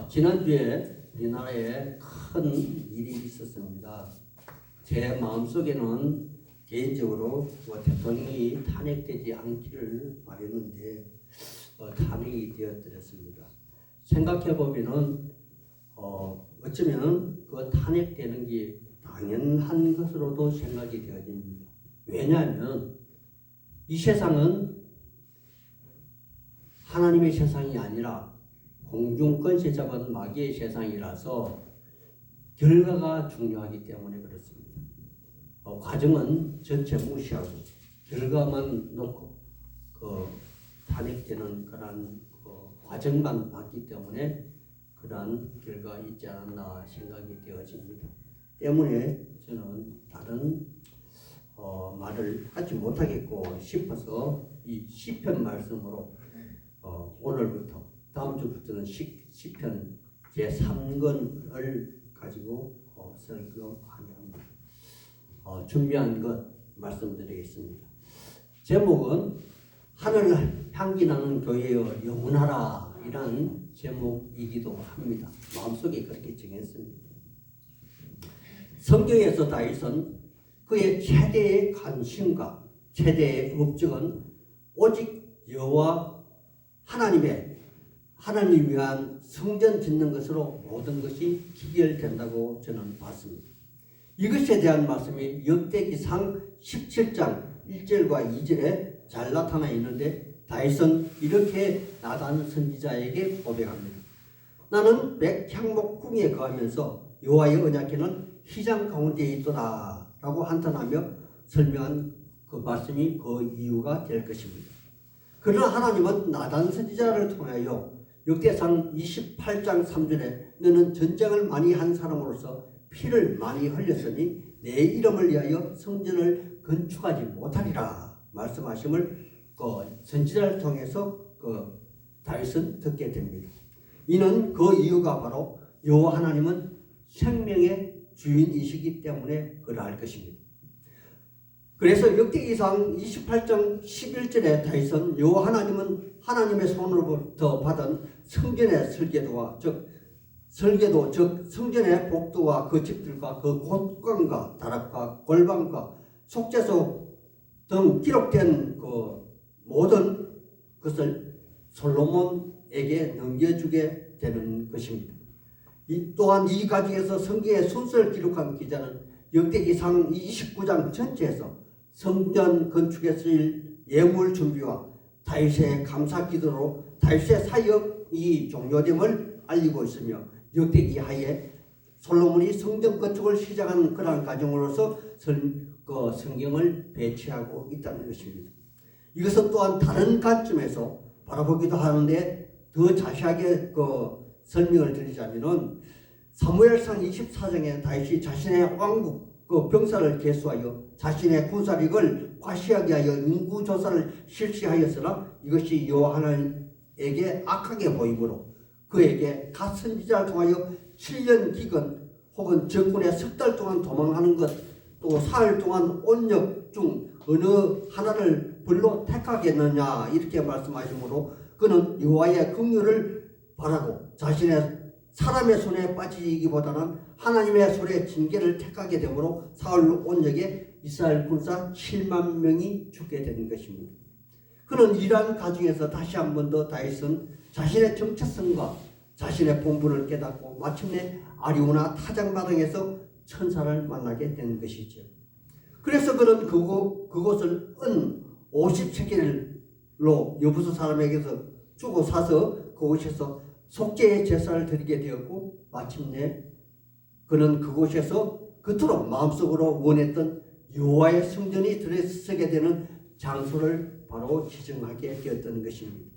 지난주에 우리나라에 큰 일이 있었습니다. 제 마음속에는 개인적으로 대통령이 탄핵되지 않기를 바랬는데 탄핵이 되어버렸습니다. 생각해보면 어쩌면 그 탄핵되는 게 당연한 것으로도 생각이 되어집니다. 왜냐하면 이 세상은 하나님의 세상이 아니라 공중권세 잡은 마귀의 세상이라서 결과가 중요하기 때문에 그렇습니다. 과정은 전체 무시하고 결과만 놓고 탄핵되는 그런 과정만 봤기 때문에 그러한 결과가 있지 않았나 생각이 되어집니다. 때문에 저는 다른 말을 하지 못하겠고 싶어서 이 시편 말씀으로 오늘부터 다음 주부터는 시편 제3권을 가지고 설교하며 준비한 것 말씀드리겠습니다. 제목은 하늘 향기 나는 교회여 영원하라 이라는 제목이기도 합니다. 마음속에 그렇게 정했습니다. 성경에서 다윗은 그의 최대의 관심과 최대의 업적은 오직 여호와 하나님 위한 성전 짓는 것으로 모든 것이 기결된다고 저는 봤습니다. 이것에 대한 말씀이 역대기상 17장 1절과 2절에 잘 나타나 있는데 다윗은 이렇게 나단 선지자에게 고백합니다. 나는 백향목궁에 거하면서 여호와의 언약궤는 휘장 가운데에 있도다 라고 한탄하며 설명한 그 말씀이 그 이유가 될 것입니다. 그러나 하나님은 나단 선지자를 통하여 역대상 28장 3절에 너는 전쟁을 많이 한 사람으로서 피를 많이 흘렸으니 내 이름을 위하여 성전을 건축하지 못하리라 말씀하심을 선지자를 통해서 다윗은 듣게 됩니다. 이는 그 이유가 바로 여호와 하나님은 생명의 주인이시기 때문에 그러할 것입니다. 그래서 역대기상 28장 11절에 다윗은 여호와 하나님은 하나님의 손으로부터 받은 성전의 설계도 즉 성전의 복도와 그 집들과 그 곳간과 다락과 골방과 속죄소 등 기록된 그 모든 것을 솔로몬에게 넘겨주게 되는 것입니다. 또한 이 가지에서 성경의 순서를 기록한 기자는 역대기상 29장 전체에서 성전 건축에 쓰일 예물 준비와 다윗의 감사 기도로 다윗의 사역이 종료됨을 알리고 있으며 역대기 하에 솔로몬이 성전 건축을 시작한 그러한 과정으로서 성경을 배치하고 있다는 것입니다. 이것은 또한 다른 관점에서 바라보기도 하는데 더 자세하게 설명을 드리자면은 사무엘상 24장에 다윗이 자신의 왕국 병사를 계수하여 자신의 군사력을 과시하게 하여 인구조사를 실시하였으나 이것이 여호와 하나님에게 악하게 보이므로 그에게 갓 선지자를 통하여 7년 기근 혹은 적군의 석 달 동안 도망하는 것 또 사흘 동안 온역 중 어느 하나를 불로 택하겠느냐 이렇게 말씀하시므로 그는 여호와의 긍휼을 바라고 자신의 사람의 손에 빠지기보다는 하나님의 손에 징계를 택하게 되므로 사흘 온역에 이스라엘 군사 7만 명이 죽게 된 것입니다. 그는 이러한 과정에서 다시 한 번 더 다윗은 자신의 정체성과 자신의 본분을 깨닫고 마침내 아리우나 타작마당에서 천사를 만나게 된 것이죠. 그래서 그는 그곳을 은 50세겔로 여부수 사람에게서 주고 사서 그곳에서 속죄의 제사를 드리게 되었고 마침내 그는 그곳에서 그토록 마음속으로 원했던 여호와의 성전이 들어서게 되는 장소를 바로 지정하게 되었던 것입니다.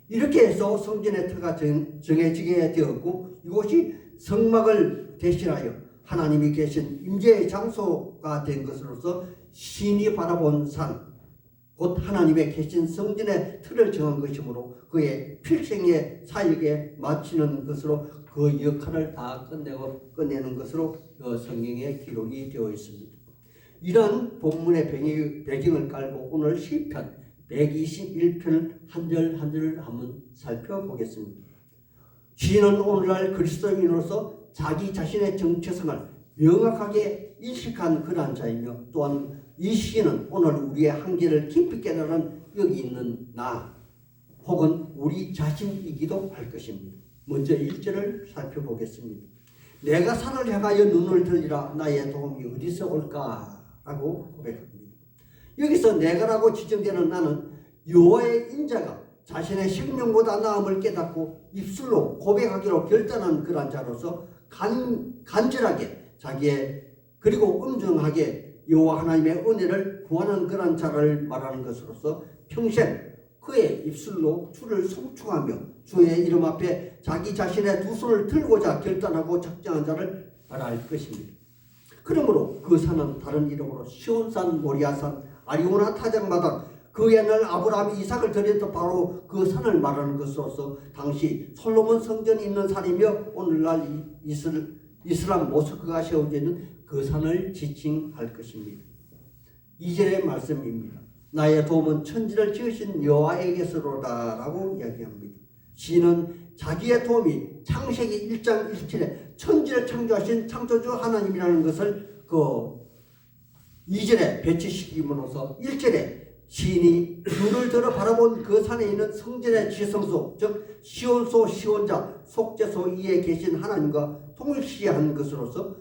이렇게 해서 성전의 터가 정해지게 되었고 이곳이 성막을 대신하여 하나님이 계신 임재의 장소가 된 것으로서 신이 바라본 산 곧 하나님의 계신 성전의 틀을 정한 것이므로 그의 필생의 사역에 마치는 것으로 그 역할을 다 끝내는 것으로 성경에 기록이 되어 있습니다. 이런 본문의 배경을 깔고 오늘 시편 121편 한 절 한 절을 한번 살펴보겠습니다. 시인은 오늘날 그리스도인으로서 자기 자신의 정체성을 명확하게 인식한 그러한 자이며, 또한 이 시인은 오늘 우리의 한계를 깊이 깨달은 여기 있는 나 혹은 우리 자신이기도 할 것입니다. 먼저 1절을 살펴보겠습니다. 내가 산을 향하여 눈을 들리라. 나의 도움이 어디서 올까? 라고 고백합니다. 여기서 내가라고 지정되는 나는 여호와의 인자가 자신의 생명보다 나음을 깨닫고 입술로 고백하기로 결단한 그런 자로서 간절하게 자기의 그리고 엄정하게 여호와 하나님의 은혜를 구하는 그런 자를 말하는 것으로서 평생 그의 입술로 주를 송축하며 주의 이름 앞에 자기 자신의 두 손을 들고자 결단하고 작정한 자를 말할 것입니다. 그러므로 그 산은 다른 이름으로 시온산, 모리아산, 아리오나 타작마당, 그 옛날 아브라함이 이삭을 드렸던 바로 그 산을 말하는 것으로서 당시 솔로몬 성전이 있는 산이며 오늘날 이슬람 모스크가 세워져 있는 그 산을 지칭할 것입니다. 2절의 말씀입니다. 나의 도움은 천지를 지으신 여호와에게서로다 라고 이야기합니다. 시인은 자기의 도움이 창세기 1장 1절에 천지를 창조하신 창조주 하나님이라는 것을 그 2절에 배치시킴으로써 1절에 시인이 눈을 들어 바라본 그 산에 있는 성전의 지성소, 즉 시온소 시온자 속죄소 이에 계신 하나님과 통일시한 것으로서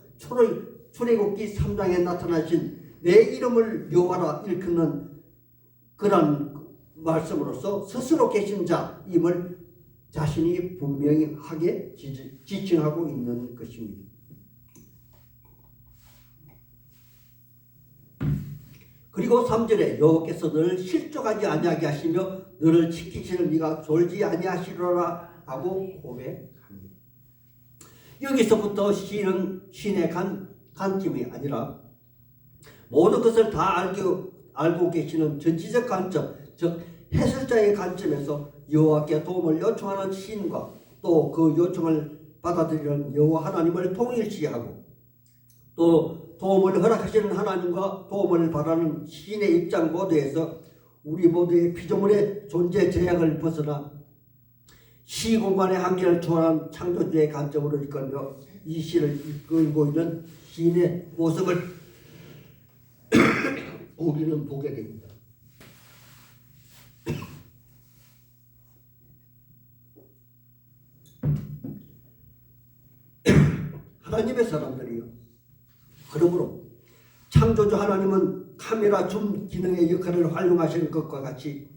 출애굽기 3장에 나타나신 내 이름을 여호와라 일컫는 그런 말씀으로서 스스로 계신 자임을 자신이 분명히 하게 지칭하고 있는 것입니다. 그리고 3절에 여호와께서 너를 실족하지 아니하게 하시며 너를 지키시는 네가 졸지 아니하시리라 하고 고백합니다. 여기서부터 시인은 시인의 관점이 아니라 모든 것을 다 알고 계시는 전지적 관점, 즉 해설자의 관점에서 여호와께 도움을 요청하는 시인과 또 그 요청을 받아들이는 여호와 하나님을 동일시하고 또 도움을 허락하시는 하나님과 도움을 바라는 시인의 입장 모두에서 우리 모두의 피조물의 존재 제약을 벗어나 시공간의 한계를 초월한 창조주의 관점으로 이끌며 이 시를 이끌고 있는 시인의 모습을 우리는 보게 됩니다. 하나님의 사람들이요. 그러므로 창조주 하나님은 카메라 줌 기능의 역할을 활용하시는 것과 같이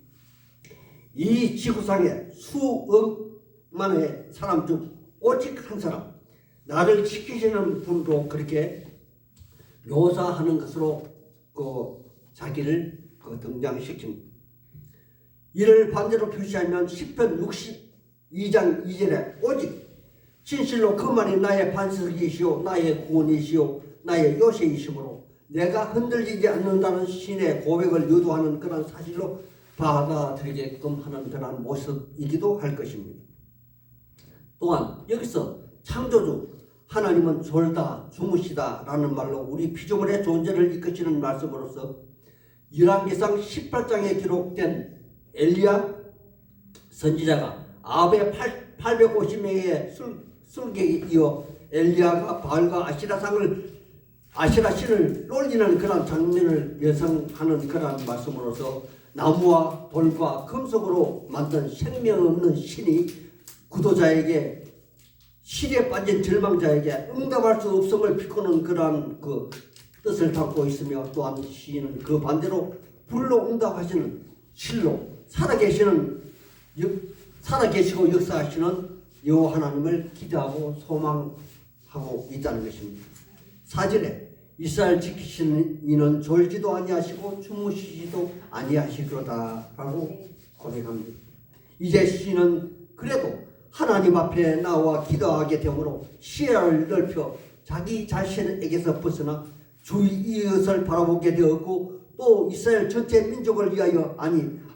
이 지구상의 수억만의 사람 중 오직 한 사람, 나를 지키시는 분으로 그렇게 묘사하는 것으로 자기를 등장시킵니다. 이를 반대로 표시하면 10편 62장 2절에 오직 진실로 그만이 나의 반석이시오 나의 구원이시오 나의 요새이시므로 내가 흔들리지 않는다는 신의 고백을 유도하는 그런 사실로 받아들이게끔 하는 그런 모습이기도 할 것입니다. 또한 여기서 창조주 하나님은 졸다 주무시다 라는 말로 우리 피조물의 존재를 이끄시는 말씀으로서 열왕기상 18장에 기록된 엘리야 선지자가 아합의 850명의 술객에 이어 엘리야가 바알과 아시라 신을 놀리는 그런 장면을 예상하는 그런 말씀으로서 나무와 돌과 금속으로 만든 생명 없는 신이 구도자에게 실에 빠진 절망자에게 응답할 수 없음을 비꼬는 그러한 그 뜻을 담고 있으며, 또한 시인은 그 반대로 불로 응답하시는 실로 살아계시고 역사하시는 여호와 하나님을 기대하고 소망하고 있다는 것입니다. 4절에 이스라엘 지키시는 이는 졸지도 아니하시고 주무시지도 아니하시리로다 라고 고백합니다. 이제 시인은 그래도 하나님 앞에 나와 기도하게 되므로 시야를 넓혀 자기 자신에게서 벗어나 주의 이웃을 바라보게 되었고 또 이스라엘 전체 민족을 위하여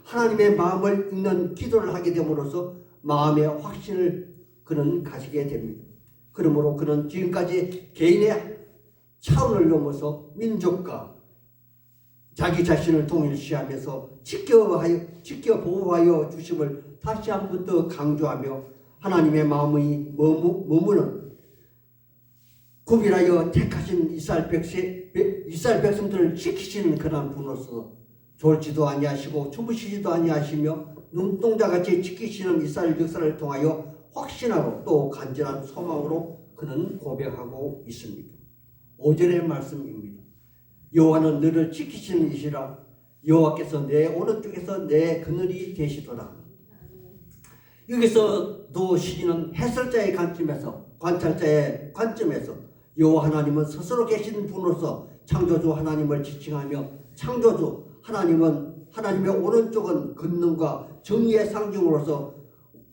하나님의 마음을 읽는 기도를 하게 됨으로써 마음의 확신을 그는 가지게 됩니다. 그러므로 그는 지금까지 개인의 차원을 넘어서 민족과 자기 자신을 동일시하면서 지켜 보호하여 주심을 다시 한 번 더 강조하며 하나님의 마음이 머무는 구별하여 택하신 이스라엘 백성들을 지키시는 그런 분으로서 졸지도 아니하시고 주무시지도 아니하시며 눈동자같이 지키시는 이스라엘 역사를 통하여 확신하고 또 간절한 소망으로 그는 고백하고 있습니다. 5절의 말씀입니다. 여호와는 너를 지키시는 이시라. 여호와께서 내 오른쪽에서 내 그늘이 되시도다. 여기서도 시인은 해설자의 관점에서, 관찰자의 관점에서 여호와 하나님은 스스로 계신 분으로서 창조주 하나님을 지칭하며, 창조주 하나님은, 하나님의 오른쪽은 권능과 정의의 상징으로서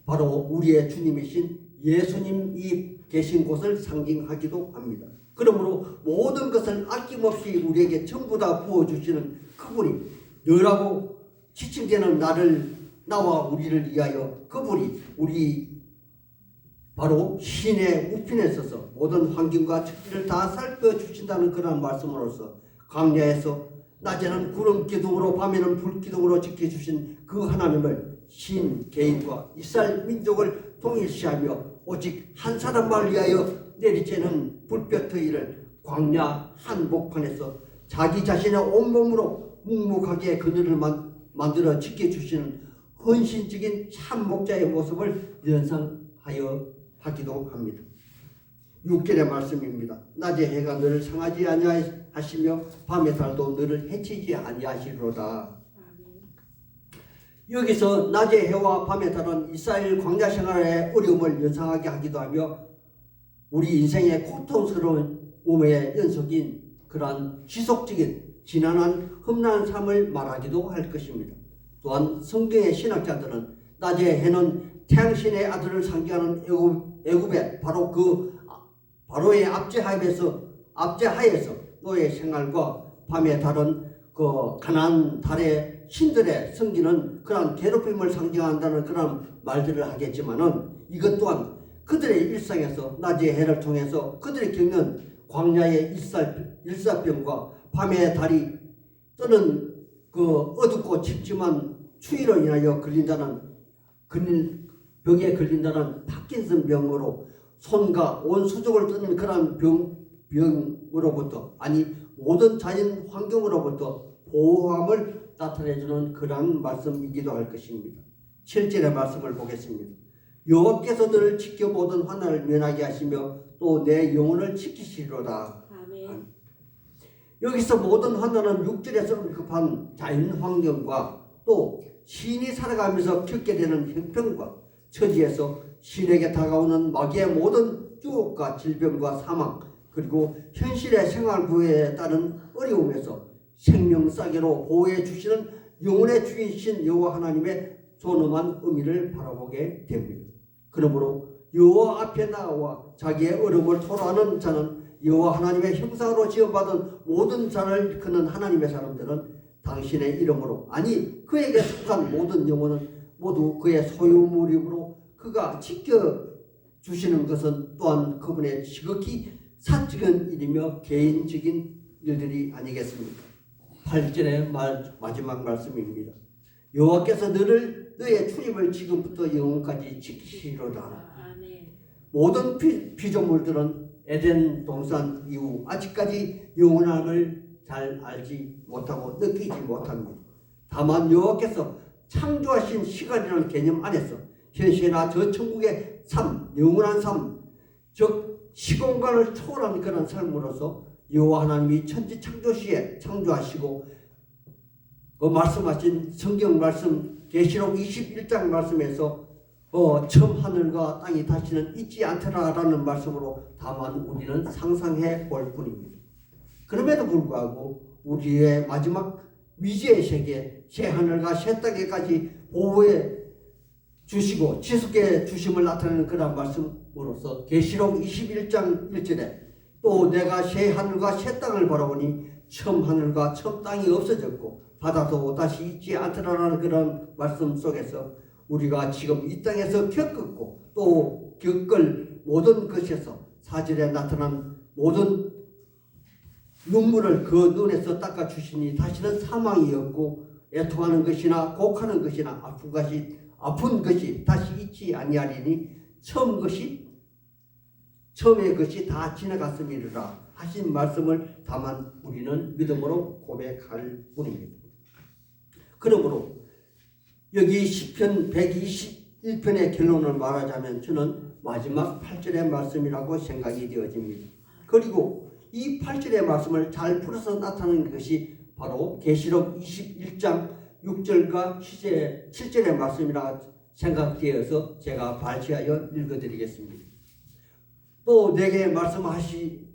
바로 우리의 주님이신 예수님이 계신 곳을 상징하기도 합니다. 그러므로 모든 것을 아낌없이 우리에게 전부 다 부어주시는 그분이, 너라고 지칭되는 나와 우리를 위하여 그분이 우리 바로 신의 우편에 서서 모든 환경과 처지를 다 살펴주신다는 그런 말씀으로서 광야에서 낮에는 구름 기둥으로 밤에는 불 기둥으로 지켜주신 그 하나님을 신 개인과 이스라엘 민족을 동일시하며 오직 한 사람만 위하여 내리쬐는 불볕더위를 광야 한복판에서 자기 자신의 온몸으로 묵묵하게 그늘을 만들어 지켜주시는 헌신적인 참 목자의 모습을 연상하여 하기도 합니다. 6절의 말씀입니다. 낮에 해가 너를 상하지 아니하시며 밤의 달도 너를 해치지 아니하시리로다. 여기서 낮의 해와 밤의 달은 이스라엘 광야 생활의 어려움을 연상하게 하기도 하며 우리 인생의 고통스러움의 연속인 그러한 지속적인 지난한 험난한 삶을 말하기도 할 것입니다. 또한 성경의 신학자들은 낮의 해는 태양신의 아들을 상징하는 애굽의 바로 그 바로의 압제하에서 노예 생활과 밤의 달은 그 가나안 달의 신들의 섬기는 그런 괴롭힘을 상징한다는 그런 말들을 하겠지만은 이것 또한 그들의 일상에서 낮의 해를 통해서 그들이 겪는 광야의 일사병과 밤의 달이 떠는 그 어둡고 춥지만 추위로 인하여 병에 걸린다는 파킨슨 병으로 손과 온 수족을 뜨는 그런 병으로부터, 아니 모든 자연 환경으로부터 보호함을 나타내주는 그런 말씀이기도 할 것입니다. 7절의 말씀을 보겠습니다. 여호와께서 너를 지켜보던 환난을 면하게 하시며 또 내 영혼을 지키시리로다. 아멘. 여기서 모든 환난은 6절에서 언급한 자연 환경과 또 시인이 살아가면서 겪게 되는 형편과 처지에서 시인에게 다가오는 마귀의 모든 유혹과 질병과 사망, 그리고 현실의 생활 구애에 따른 어려움에서 생명싸개로 보호해 주시는 영혼의 주인이신 여호와 하나님의 존엄한 의미를 바라보게 됩니다. 그러므로 여호와 앞에 나와 자기의 어려움을 토로하는 자는 여호와 하나님의 형상으로 지어받은 모든 자를 일컫는 하나님의 사람들은 당신의 이름으로, 아니 그에게 속한 모든 영혼은 모두 그의 소유물이므로 그가 지켜주시는 것은 또한 그분의 지극히 사적인 일이며 개인적인 일들이 아니겠습니까? 8절의 마지막 말씀입니다. 여호와께서 너의 출입을 지금부터 영원까지 지키시리로다. 모든 피조물들은 에덴 동산 이후 아직까지 영원함을 잘 알지 못하고 느끼지 못합니다. 다만 여호와께서 창조하신 시간이라는 개념 안에서 현실이나 저 천국의 삶, 영원한 삶, 즉 시공간을 초월한 그런 삶으로서 여호와 하나님이 천지 창조 시에 창조하시고 그 말씀하신 성경 말씀 계시록 21장 말씀에서 처음 하늘과 땅이 다시는 있지 않더라라는 말씀으로 다만 우리는 상상해 볼 뿐입니다. 그럼에도 불구하고 우리의 마지막 미지의 세계, 새 하늘과 새 땅에까지 보호해 주시고 지속해 주심을 나타내는 그런 말씀으로서 계시록 21장 1절에 또 내가 새 하늘과 새 땅을 바라보니 처음 하늘과 처음 땅이 없어졌고 바다도 다시 있지 않더라라는 그런 말씀 속에서 우리가 지금 이 땅에서 겪었고 또 겪을 모든 것에서 4절에 나타난 모든 눈물을 그 눈에서 닦아주시니 다시는 사망이 없고 애통하는 것이나 곡하는 것이나 아픈 것이 다시 있지 아니하리니 처음의 것이 다 지나갔음이라 하신 말씀을 다만 우리는 믿음으로 고백할 뿐입니다. 그러므로 여기 시편 121편의 결론을 말하자면 저는 마지막 8절의 말씀이라고 생각이 되어집니다. 그리고 이 8절의 말씀을 잘 풀어서 나타내는 것이 바로 계시록 21장 6절과 7절의 말씀이라 생각되어서 제가 발췌하여 읽어드리겠습니다. 또 내게 말씀하시되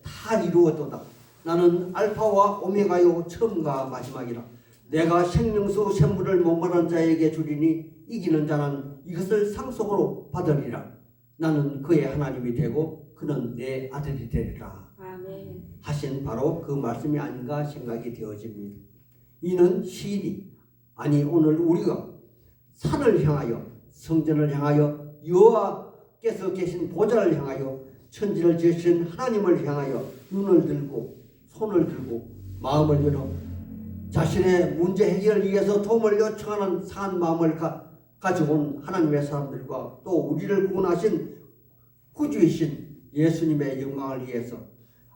다 이루었도다. 나는 알파와 오메가요 처음과 마지막이라. 내가 생명수 샘물을 목마른 자에게 주리니 이기는 자는 이것을 상속으로 받으리라. 나는 그의 하나님이 되고 그는 내 아들이 되리라. 아멘. 하신 바로 그 말씀이 아닌가 생각이 되어집니다. 이는 시인이 아니 오늘 우리가 산을 향하여 성전을 향하여 여호와께서 계신 보좌를 향하여 천지를 지으신 하나님을 향하여 눈을 들고 손을 들고 마음을 열어 자신의 문제 해결을 위해서 도움을 요청하는 산 마음을 가지고 온 하나님의 사람들과 또 우리를 구원하신 구주이신 예수님의 영광을 위해서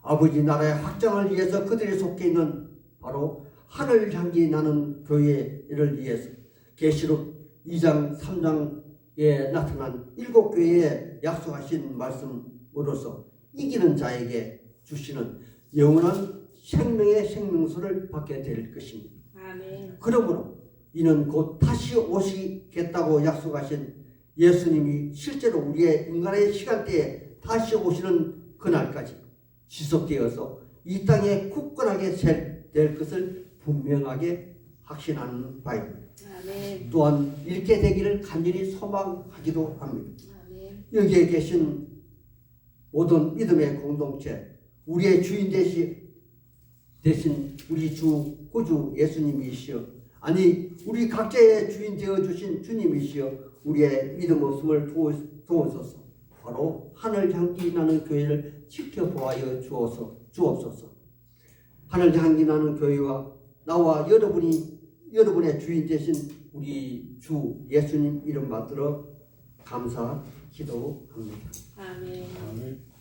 아버지 나라의 확장을 위해서 그들이 속해 있는 바로 하늘 향기 나는 교회를 위해서 계시록 2장 3장에 나타난 7교회에 약속하신 말씀으로서 이기는 자에게 주시는 영원한 생명의 생명수를 받게 될 것입니다. 아멘. 그러므로 이는 곧 다시 오시겠다고 약속하신 예수님이 실제로 우리의 인간의 시간대에 다시 오시는 그날까지 지속되어서 이 땅에 굳건하게 될 것을 분명하게 확신하는 바입니다. 아멘. 또한 이렇게 되기를 간절히 소망하기도 합니다. 아멘. 여기에 계신 모든 믿음의 공동체, 우리의 주인 대신 우리 주 구주 예수님이시여, 아니 우리 각자의 주인 되어주신 주님이시여, 우리의 믿음 없음을 도우소서. 바로 하늘 향기 나는 교회를 지켜보아여 주옵소서. 하늘 향기 나는 교회와 나와 여러분의 주인 되신 우리 주 예수님 이름 받들어 감사 기도합니다. 아멘. 아멘.